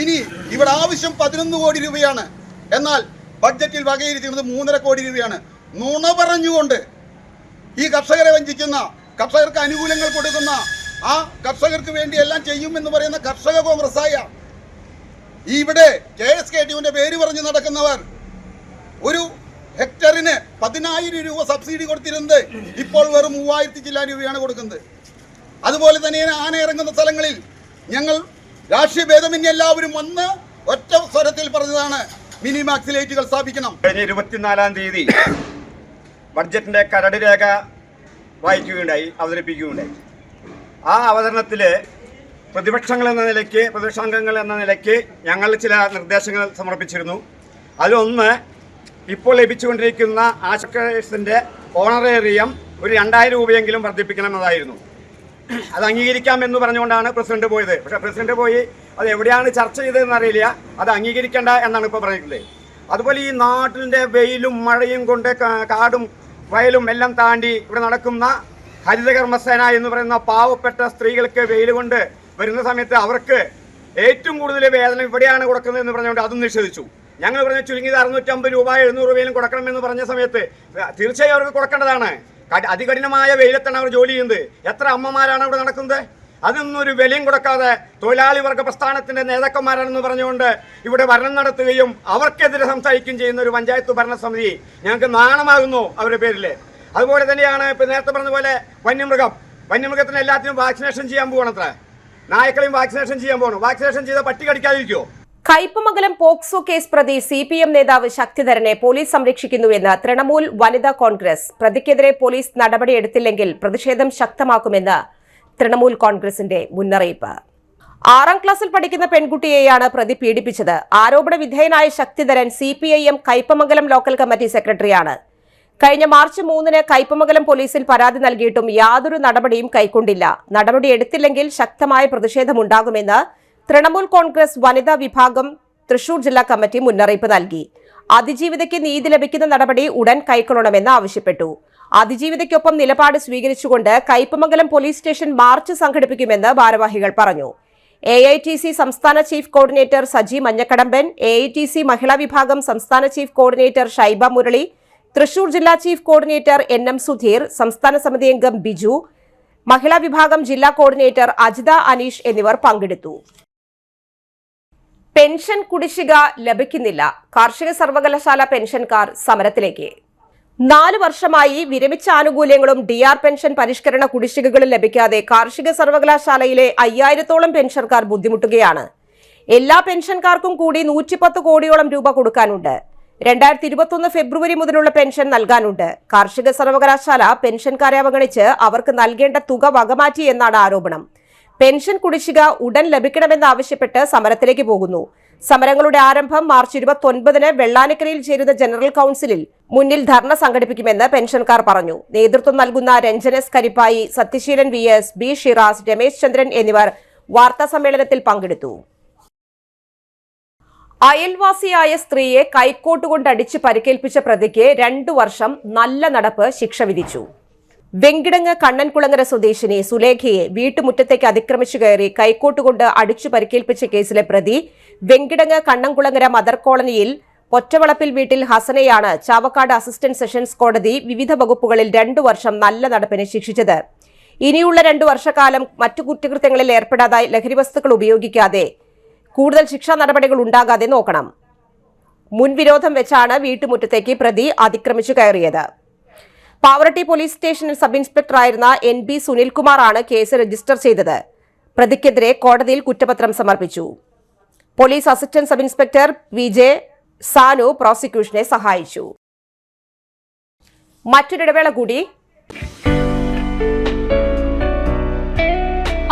ഇനി ഇവിടെ ആവശ്യം 11 കോടി രൂപയാണ്. എന്നാൽ ബഡ്ജറ്റിൽ വകയിരുത്തിയത് 3.5 കോടി രൂപയാണ്. നുണ പറഞ്ഞുകൊണ്ട് ഈ കർഷകരെ വഞ്ചിക്കുന്ന, കർഷകർക്ക് അനുകൂലങ്ങൾ കൊടുക്കുന്ന, ആ കർഷകർക്ക് വേണ്ടി എല്ലാം ചെയ്യുമെന്ന് പറയുന്ന കർഷക കോൺഗ്രസ്സായ ഇവിടെ KSKTUവിൻ്റെ പേര് പറഞ്ഞ് നടക്കുന്നവർ ഒരു ഹെക്ടറിന് 10,000 രൂപ സബ്സിഡി കൊടുത്തിരുന്നത് ഇപ്പോൾ വെറും 3,000 ചില്ലാൻ രൂപയാണ് കൊടുക്കുന്നത്. അതുപോലെ തന്നെയാണ് ആന ഇറങ്ങുന്ന സ്ഥലങ്ങളിൽ ഞങ്ങൾ രാഷ്ട്രീയ ഭേദമന്യേ എല്ലാവരും വന്ന് ഒറ്റ സ്വരത്തിൽ പറഞ്ഞതാണ് മിനിമാക്സ് ലൈറ്റുകൾ സ്ഥാപിക്കണം. കഴിഞ്ഞ 24-ാം തീയതി ബഡ്ജറ്റിൻ്റെ കരട് രേഖ അവതരിപ്പിക്കുകയുണ്ടായി. ആ അവതരണത്തിൽ പ്രതിപക്ഷാംഗങ്ങൾ എന്ന നിലയ്ക്ക് ഞങ്ങൾ ചില നിർദ്ദേശങ്ങൾ സമർപ്പിച്ചിരുന്നു. അതിലൊന്ന്, ഇപ്പോൾ ലഭിച്ചുകൊണ്ടിരിക്കുന്ന ആശുപത്രിൻ്റെ ഓണറേറിയം ഒരു 2,000 രൂപയെങ്കിലും വർദ്ധിപ്പിക്കണമെന്നതായിരുന്നു. അത് അംഗീകരിക്കാമെന്ന് പറഞ്ഞുകൊണ്ടാണ് പ്രസിഡന്റ് പോയത്. പക്ഷേ പ്രസിഡന്റ് പോയി അത് എവിടെയാണ് ചർച്ച ചെയ്തതെന്ന് അറിയില്ല. അത് അംഗീകരിക്കേണ്ട എന്നാണ് ഇപ്പോൾ പറഞ്ഞിട്ടുള്ളത്. അതുപോലെ ഈ നാട്ടിൻ്റെ വെയിലും മഴയും കൊണ്ട് കാടും വയലും എല്ലാം താണ്ടി ഇവിടെ നടക്കുന്ന ഹരിതകർമ്മസേന എന്ന് പറയുന്ന പാവപ്പെട്ട സ്ത്രീകൾക്ക് വെയിൽ കൊണ്ട് വരുന്ന സമയത്ത് അവർക്ക് ഏറ്റവും കൂടുതൽ വേതനം ഇവിടെയാണ് കൊടുക്കുന്നത് എന്ന് പറഞ്ഞുകൊണ്ട് അതും നിഷേധിച്ചു. ഞങ്ങൾ പറഞ്ഞ ചുരുങ്ങിയത് 650 രൂപ 700 രൂപയിലും കൊടുക്കണമെന്ന് പറഞ്ഞ സമയത്ത് തീർച്ചയായും അവർക്ക് കൊടുക്കേണ്ടതാണ്. അതികഠിനമായ വെയിലത്താണ് അവർ ജോലി ചെയ്യുന്നത്. എത്ര അമ്മമാരാണ് ഇവിടെ നടക്കുന്നത്? അതൊന്നും ഒരു വിലയും കൊടുക്കാതെ തൊഴിലാളി വർഗ പ്രസ്ഥാനത്തിൻ്റെ നേതാക്കന്മാരാണെന്ന് പറഞ്ഞുകൊണ്ട് ഇവിടെ ഭരണം നടത്തുകയും അവർക്കെതിരെ സംസാരിക്കുകയും ചെയ്യുന്ന ഒരു പഞ്ചായത്ത് ഭരണസമിതി ഞങ്ങൾക്ക് നാണമാകുന്നു അവരുടെ പേരിൽ. അതുപോലെ തന്നെയാണ് ഇപ്പം നേരത്തെ പറഞ്ഞ പോലെ വന്യമൃഗത്തിന് എല്ലാത്തിനും വാക്സിനേഷൻ ചെയ്യാൻ പോകണത്ര. നായ്ക്കളെയും വാക്സിനേഷൻ ചെയ്യാൻ പോകണം. വാക്സിനേഷൻ ചെയ്താൽ പട്ടി കടിക്കാതിരിക്കുമോ? കയ്പമംഗലം പോക്സോ കേസ് പ്രതി CPM നേതാവ് ശക്തിധരനെ പോലീസ് സംരക്ഷിക്കുന്നുവെന്ന് തൃണമൂൽ വനിതാ കോൺഗ്രസ്. പ്രതിക്കെതിരെ പോലീസ് നടപടിയെടുത്തില്ലെങ്കിൽ പ്രതിഷേധം ശക്തമാക്കുമെന്ന് തൃണമൂൽ കോൺഗ്രസിന്റെ മുന്നറിയിപ്പ്. 6ാം ക്ലാസ്സിൽ പഠിക്കുന്ന പെൺകുട്ടിയെയാണ് പ്രതി പീഡിപ്പിച്ചത്. ആരോപണ വിധേയനായ Sakthidharan CPIM Kaipamangalam local committee സെക്രട്ടറിയാണ്. കഴിഞ്ഞ മാർച്ച് 3-ന് കയ്പമംഗലം പോലീസിൽ പരാതി നൽകിയിട്ടും യാതൊരു നടപടിയും കൈക്കൊണ്ടില്ല. നടപടിയെടുത്തില്ലെങ്കിൽ ശക്തമായ പ്രതിഷേധമുണ്ടാകുമെന്ന് തൃണമൂൽ കോൺഗ്രസ് വനിതാ വിഭാഗം തൃശൂർ ജില്ലാ കമ്മിറ്റി മുന്നറിയിപ്പ് നൽകി. അതിജീവിതയ്ക്ക് നീതി ലഭിക്കുന്ന നടപടി ഉടൻ കൈക്കൊള്ളണമെന്ന് ആവശ്യപ്പെട്ടു. അതിജീവിതയ്ക്കൊപ്പം നിലപാട് സ്വീകരിച്ചുകൊണ്ട് കയ്പമംഗലം പോലീസ് സ്റ്റേഷൻ മാർച്ച് സംഘടിപ്പിക്കുമെന്ന് ഭാരവാഹികൾ പറഞ്ഞു. AITC സംസ്ഥാന chief coordinator Saji Manjakkadamban, AITC മഹിളാ വിഭാഗം സംസ്ഥാന ചീഫ് കോർഡിനേറ്റർ ഷൈബ മുരളി, തൃശൂർ ജില്ലാ ചീഫ് കോർഡിനേറ്റർ NM സുധീർ, സംസ്ഥാന സമിതി അംഗം ബിജു, മഹിളാ വിഭാഗം ജില്ലാ കോർഡിനേറ്റർ അജിത അനീഷ് എന്നിവർ പങ്കെടുത്തു. പെൻഷൻ കുടിശ്ശിക ലഭിക്കുന്നില്ല. കാർഷിക സർവകലാശാല പെൻഷൻകാർ സമരത്തിലേക്ക്. 4 വർഷമായി വിരമിച്ച ആനുകൂല്യങ്ങളും DR പെൻഷൻ പരിഷ്കരണ കുടിശ്ശികകളും ലഭിക്കാതെ കാർഷിക സർവകലാശാലയിലെ 5000-ഓളം പെൻഷൻകാർ ബുദ്ധിമുട്ടുകയാണ്. എല്ലാ പെൻഷൻകാർക്കും കൂടി 110 കോടിയോളം രൂപ കൊടുക്കാനുണ്ട്. 2021 ഫെബ്രുവരി മുതലുള്ള പെൻഷൻ നൽകാനുണ്ട്. കാർഷിക സർവകലാശാല പെൻഷൻകാരെ അവഗണിച്ച് അവർക്ക് നൽകേണ്ട തുക വകമാറ്റി എന്നാണ് ആരോപണം. പെൻഷൻ കുടിശ്ശിക ഉടൻ ലഭിക്കണമെന്നാവശ്യപ്പെട്ട് സമരത്തിലേക്ക് പോകുന്നു. സമരങ്ങളുടെ ആരംഭം മാർച്ച് 29-ന് വെള്ളാനിക്കരയിൽ ചേരുന്ന ജനറൽ കൌൺസിലിൽ മുന്നിൽ ധർണ സംഘടിപ്പിക്കുമെന്ന് പെൻഷൻകാർ പറഞ്ഞു. നേതൃത്വം നൽകുന്ന രഞ്ജനസ് കരിപ്പായി, സത്യശീലൻ VS, B ഷിറാസ്, രമേശ് ചന്ദ്രൻ എന്നിവർ വാർത്താ സമ്മേളനത്തിൽ പങ്കെടുത്തു. അയൽവാസിയായ സ്ത്രീയെ കൈക്കോട്ടുകൊണ്ടടിച്ച് പരിക്കേൽപ്പിച്ച പ്രതിക്ക് 2 വർഷം നല്ല നടപ്പ് ശിക്ഷ വിധിച്ചു. വെങ്കിടങ്ങ് കണ്ണൻകുളങ്ങര സ്വദേശിനി സുലേഖയെ വീട്ടുമുറ്റത്തേക്ക് അതിക്രമിച്ചു കയറി കൈക്കോട്ടുകൊണ്ട് അടിച്ചു പരിക്കേൽപ്പിച്ച കേസിലെ പ്രതി വെങ്കിടങ്ങ് കണ്ണൻകുളങ്ങര മദർ കോളനിയിൽ ഒറ്റവളപ്പിൽ വീട്ടിൽ ഹസനെയാണ് ചാവക്കാട് അസിസ്റ്റന്റ് സെഷൻസ് കോടതി വിവിധ വകുപ്പുകളിൽ 2 വർഷം നല്ല നടപ്പിന് ശിക്ഷിച്ചത്. ഇനിയുള്ള 2 വർഷക്കാലം മറ്റു കുറ്റകൃത്യങ്ങളിൽ ഏർപ്പെടാതെ ലഹരിവസ്തുക്കൾ ഉപയോഗിക്കാതെ കൂടുതൽ ശിക്ഷാ നടപടികൾ ഉണ്ടാകാതെ നോക്കണം. മുൻവിരോധം വെച്ചാണ് വീട്ടുമുറ്റത്തേക്ക് പ്രതി അതിക്രമിച്ചു കയറിയത്. പാവറട്ടി പോലീസ് സ്റ്റേഷനിൽ സബ് ഇൻസ്പെക്ടറായിരുന്ന NB സുനിൽകുമാറാണ് കേസ് രജിസ്റ്റർ ചെയ്തത്. പ്രതിക്കെതിരെ കോടതിയിൽ കുറ്റപത്രം സമർപ്പിച്ചു. Police assistant sub inspector VJ Sanu പ്രോസിക്യൂഷനെ സഹായിച്ചു. മറ്റൊരിടവേള കൂടി.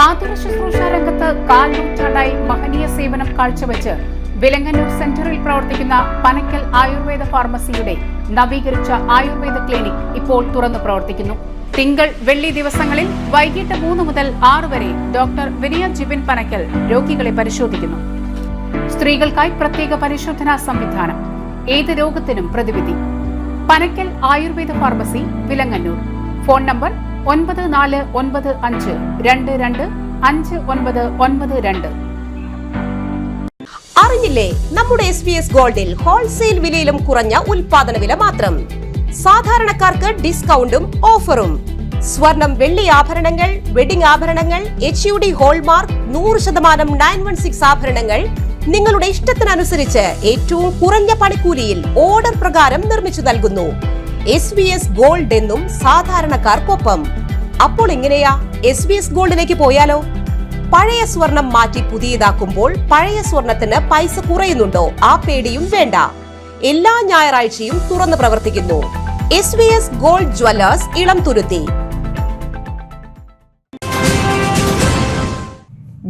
ആതുര ശുശ്രൂഷ രംഗത്ത് കാൽനൂറ്റാണ്ടായി മഹനീയ സേവനം കാഴ്ചവെച്ച് വിലങ്ങന്നൂർ സെന്ററിൽ പ്രവർത്തിക്കുന്ന പനക്കൽ ആയുർവേദ ഫാർമസിയുടെ നവീകരിച്ച ആയുർവേദ ക്ലിനിക് ഇപ്പോൾ തുറന്നു പ്രവർത്തിക്കുന്നു. തിങ്കൾ വെള്ളി ദിവസങ്ങളിൽ വൈകിട്ട് 3 മുതൽ 6 വരെ ഡോക്ടർ വിനയ ജിബിൻ പനക്കൽ രോഗികളെ പരിശോധിക്കുന്നു. സ്ത്രീകൾക്കായി പ്രത്യേക പരിശോധനാ സംവിധാനം, ഏത് രോഗത്തിനും പ്രതിവിധി. Panakkal Ayurveda pharmacy, Vilangannur. Phone number 9495225992. അറിഞ്ഞില്ലേ, നമ്മുടെ SBS ഗോൾഡിൽ ഹോൾസെയിൽ വിലയിലും കുറഞ്ഞ ഉൽപാദന വില മാത്രം. സാധാരണക്കാർക്ക് ഡിസ്കൗണ്ടും ഓഫറും. സ്വർണം, വെള്ളി ആഭരണങ്ങൾ, വെഡിംഗ് ആഭരണങ്ങൾ, HUD ഹോൾമാർക്ക് 100% 916 ആഭരണങ്ങൾ നിങ്ങളുടെ ഇഷ്ടത്തിനനുസരിച്ച് ഏറ്റവും കുറഞ്ഞ പണിക്കൂലിയിൽ ഓർഡർ പ്രകാരം നിർമ്മിച്ചു നൽകുന്നു. SBS ഗോൾഡ് എന്നും സാധാരണക്കാർക്കൊപ്പം. അപ്പോൾ എങ്ങനെയാ SBS ഗോൾഡിലേക്ക് പോയാലോ? പഴയ സ്വർണം മാറ്റി പുതിയതാക്കുമ്പോൾ പഴയ സ്വർണത്തിന് പൈസ കുറയുന്നുണ്ടോ? ആ പേടിയും വേണ്ട. എല്ലാ ഞായറാഴ്ചയും തുറന്നു പ്രവർത്തിക്കുന്നു. SBS gold jewellers, Elamthuruthy.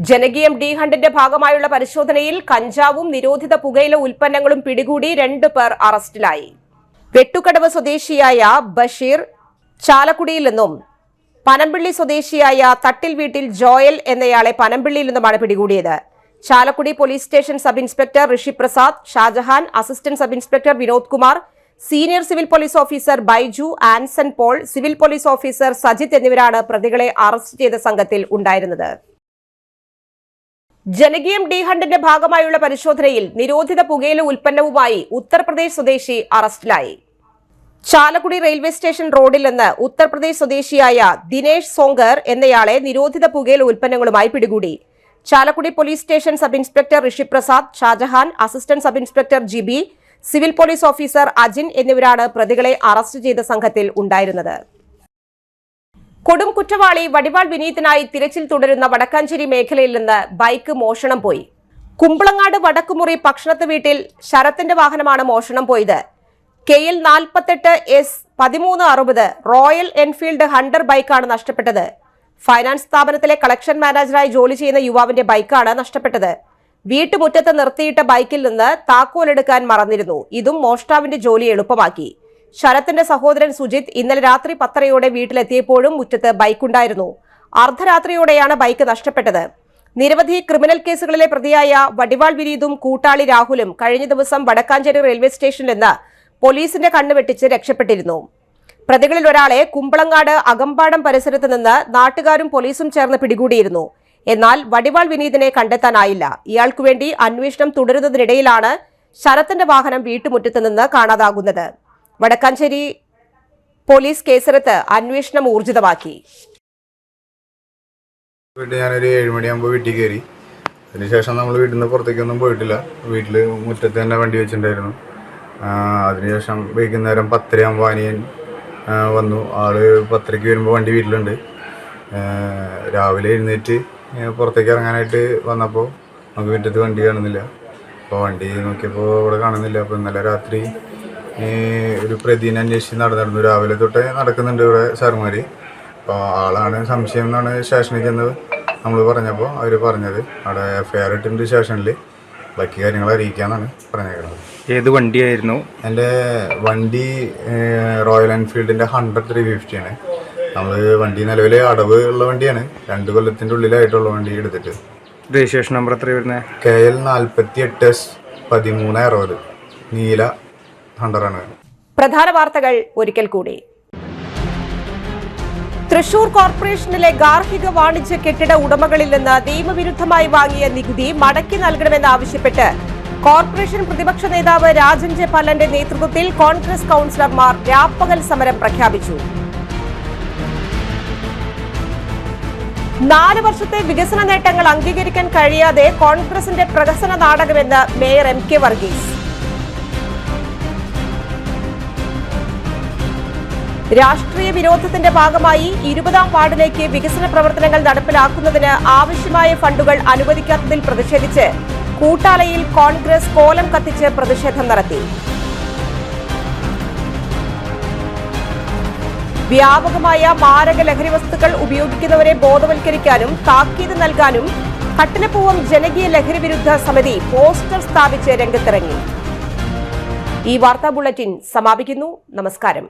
ജനകീയം ഡി ഹണ്ടിന്റെ ഭാഗമായുള്ള പരിശോധനയിൽ കഞ്ചാവും നിരോധിത പുകയില ഉൽപ്പന്നങ്ങളും പിടികൂടി 2 പേർ അറസ്റ്റിലായി. വെട്ടുകടവ് സ്വദേശിയായ ബഷീർ ചാലക്കുടിയിൽ നിന്നും പനമ്പിള്ളി സ്വദേശിയായ തട്ടിൽ വീട്ടിൽ ജോയൽ എന്നയാളെ പനമ്പിള്ളിയിൽ നിന്നുമാണ് പിടികൂടിയത്. Chalakudy police station sub inspector Rishi Prasad, Shajahan, assistant sub inspector Vinod Kumar, senior civil police officer Baiju, Anson Paul, civil police officer Sajith എന്നിവരാണ് പ്രതികളെ അറസ്റ്റ് ചെയ്ത സംഘത്തിൽ ഉണ്ടായിരുന്നത്. ജനകീയം ഡി ഹണ്ടിന്റെ ഭാഗമായുള്ള പരിശോധനയിൽ നിരോധിത പുകയില ഉൽപ്പന്നവുമായി ഉത്തർപ്രദേശ് സ്വദേശി അറസ്റ്റിലായി. ചാലക്കുടി റെയിൽവേ സ്റ്റേഷൻ റോഡിൽ നിന്ന് ഉത്തർപ്രദേശ് സ്വദേശിയായ ദിനേഷ് സോങ്കർ എന്നയാളെ നിരോധിത പുകയില ഉൽപ്പന്നങ്ങളുമായി പിടികൂടി. Chalakudy police station sub inspector Rishi Prasad, Shajahan, assistant sub inspector Jibi, civil police officer Ajin എന്നിവരാണ് പ്രതികളെ അറസ്റ്റ് ചെയ്ത സംഘത്തിൽ ഉണ്ടായിരുന്നത്. കൊടും കുറ്റവാളി വടിവാൾ വിനീതിനായി തിരച്ചിൽ തുടരുന്ന വടക്കാഞ്ചേരി മേഖലയിൽ നിന്ന് ബൈക്ക് മോഷണം പോയി. കുമ്പളങ്ങാട് വടക്കുമുറി ഭക്ഷണത്ത് വീട്ടിൽ ശരത്തിന്റെ വാഹനമാണ് മോഷണം പോയത്. KL 48S 1360 royal Enfield Hunter ബൈക്കാണ് നഷ്ടപ്പെട്ടത്. ഫൈനാൻസ് സ്ഥാപനത്തിലെ കളക്ഷൻ മാനേജറായി ജോലി ചെയ്യുന്ന യുവാവിന്റെ ബൈക്കാണ് നഷ്ടപ്പെട്ടത്. വീട്ടുമുറ്റത്ത് നിർത്തിയിട്ട ബൈക്കിൽ നിന്ന് താക്കോലെടുക്കാൻ മറന്നിരുന്നു. ഇതും മോഷ്ടാവിന്റെ ജോലി എളുപ്പമാക്കി. ശരത്തിന്റെ സഹോദരൻ സുജിത് ഇന്നലെ രാത്രി 10:30 വീട്ടിലെത്തിയപ്പോഴും മുറ്റത്ത് ബൈക്കുണ്ടായിരുന്നു. അർദ്ധരാത്രിയോടെയാണ് ബൈക്ക് നഷ്ടപ്പെട്ടത്. നിരവധി ക്രിമിനൽ കേസുകളിലെ പ്രതിയായ വടിവാൾ വിനീതും കൂട്ടാളി രാഹുലും കഴിഞ്ഞ ദിവസം വടക്കാഞ്ചേരി റെയിൽവേ സ്റ്റേഷനിൽ നിന്ന് പോലീസിന്റെ കണ്ണുവെട്ടിച്ച് രക്ഷപ്പെട്ടിരുന്നു. പ്രതികളിൽ ഒരാളെ കുമ്പളങ്ങാട് അകമ്പാടം പരിസരത്ത് നിന്ന് നാട്ടുകാരും പോലീസും ചേർന്ന് പിടികൂടിയിരുന്നു. എന്നാൽ വടിവാൾ വിനീതിനെ കണ്ടെത്താനായില്ല. ഇയാൾക്കു വേണ്ടി അന്വേഷണം തുടരുന്നതിനിടയിലാണ് ശരത്തിന്റെ വാഹനം വീട്ടുമുറ്റത്ത് നിന്ന് കാണാതാകുന്നത്. വടക്കാഞ്ചേരി പോലീസ് കേസെടുത്ത് അന്വേഷണം ഊർജിതമാക്കി. ഞാനൊരു 7 മണിയാകുമ്പോൾ വീട്ടിൽ കയറി. അതിനുശേഷം നമ്മൾ വീട്ടിൽ നിന്ന് പുറത്തേക്കൊന്നും പോയിട്ടില്ല. വീട്ടിൽ മുറ്റത്ത് തന്നെ വണ്ടി വെച്ചിട്ടുണ്ടായിരുന്നു. അതിനുശേഷം വൈകുന്നേരം 10:30 അനിയൻ വന്നു. ആള് 10:00 വരുമ്പോൾ വണ്ടി വീട്ടിലുണ്ട്. രാവിലെ എഴുന്നേറ്റ് പുറത്തേക്ക് ഇറങ്ങാനായിട്ട് വന്നപ്പോൾ നമുക്ക് മുറ്റത്ത് വണ്ടി കാണുന്നില്ല. അപ്പോൾ വണ്ടി നോക്കിയപ്പോൾ ഇവിടെ കാണുന്നില്ല. അപ്പോൾ ഇന്നലെ രാത്രി ഒരു പ്രതിനെ അന്വേഷിച്ച് നടന്നിരുന്നു. രാവിലെ തൊട്ട് നടക്കുന്നുണ്ട് ഇവിടെ സാറുമാർ. അപ്പോൾ ആളാണ് സംശയം എന്നാണ് സ്റ്റേഷനിൽ ചെന്ന് നമ്മൾ പറഞ്ഞപ്പോൾ അവർ പറഞ്ഞത് അവിടെ FIR ഇട്ടിട്ടുണ്ട് സ്റ്റേഷനിൽ, ബാക്കി കാര്യങ്ങൾ അറിയിക്കാമെന്നാണ് പറഞ്ഞേക്കുന്നത്. ഏത് വണ്ടിയായിരുന്നു? എൻ്റെ വണ്ടി റോയൽ എൻഫീൽഡിൻ്റെ 100 350 ആണ്. നമ്മൾ വണ്ടി നിലവിൽ അടവ് ഉള്ള വണ്ടിയാണ്. 2 കൊല്ലത്തിൻ്റെ ഉള്ളിലായിട്ടുള്ള വണ്ടി എടുത്തിട്ട്. രജിസ്ട്രേഷൻ നമ്പർ എത്ര വരുന്നത്? KL 48S 1360 നീല ഹണ്ടറാണ്. പ്രധാന വാർത്തകൾ ഒരിക്കൽ കൂടി. തൃശൂർ കോർപ്പറേഷനിലെ ഗാർഹിക വാണിജ്യ കെട്ടിട ഉടമകളിൽ നിന്ന് നിയമവിരുദ്ധമായി വാങ്ങിയ നികുതി മടക്കി നൽകണമെന്നാവശ്യപ്പെട്ട് കോർപ്പറേഷൻ പ്രതിപക്ഷ നേതാവ് രാജൻ ജെ പല്ലന്റെ നേതൃത്വത്തിൽ കോൺഗ്രസ് കൌൺസിലർമാർ രാപ്പകൽ സമരം പ്രഖ്യാപിച്ചു. 4 വർഷത്തെ വികസന നേട്ടങ്ങൾ അംഗീകരിക്കാൻ കഴിയാതെ കോൺഗ്രസിന്റെ പ്രഹസന നാടകമെന്ന് മേയർ MK വർഗീസ്. രാഷ്ട്രീയ വിരോധത്തിന്റെ ഭാഗമായി 20ാം വാർഡിലേക്ക് വികസന പ്രവർത്തനങ്ങൾ നടപ്പിലാക്കുന്നതിന് ആവശ്യമായ ഫണ്ടുകൾ അനുവദിക്കാത്തതിൽ പ്രതിഷേധിച്ച് കൂട്ടാലയിൽ കോൺഗ്രസ് കോലം കത്തിച്ച് പ്രതിഷേധം നടത്തി. വ്യാപകമായ മാരക ലഹരി വസ്തുക്കൾ ഉപയോഗിക്കുന്നവരെ ബോധവൽക്കരിക്കാനും താക്കീത് നൽകാനും കട്ടനപ്പൂവം ജനകീയ ലഹരി വിരുദ്ധ സമിതി പോസ്റ്റർ സ്ഥാപിച്ച് രംഗത്തിറങ്ങി. ഈ വാർത്താ ബുള്ളറ്റിൻ സമാപിക്കുന്നു. നമസ്കാരം.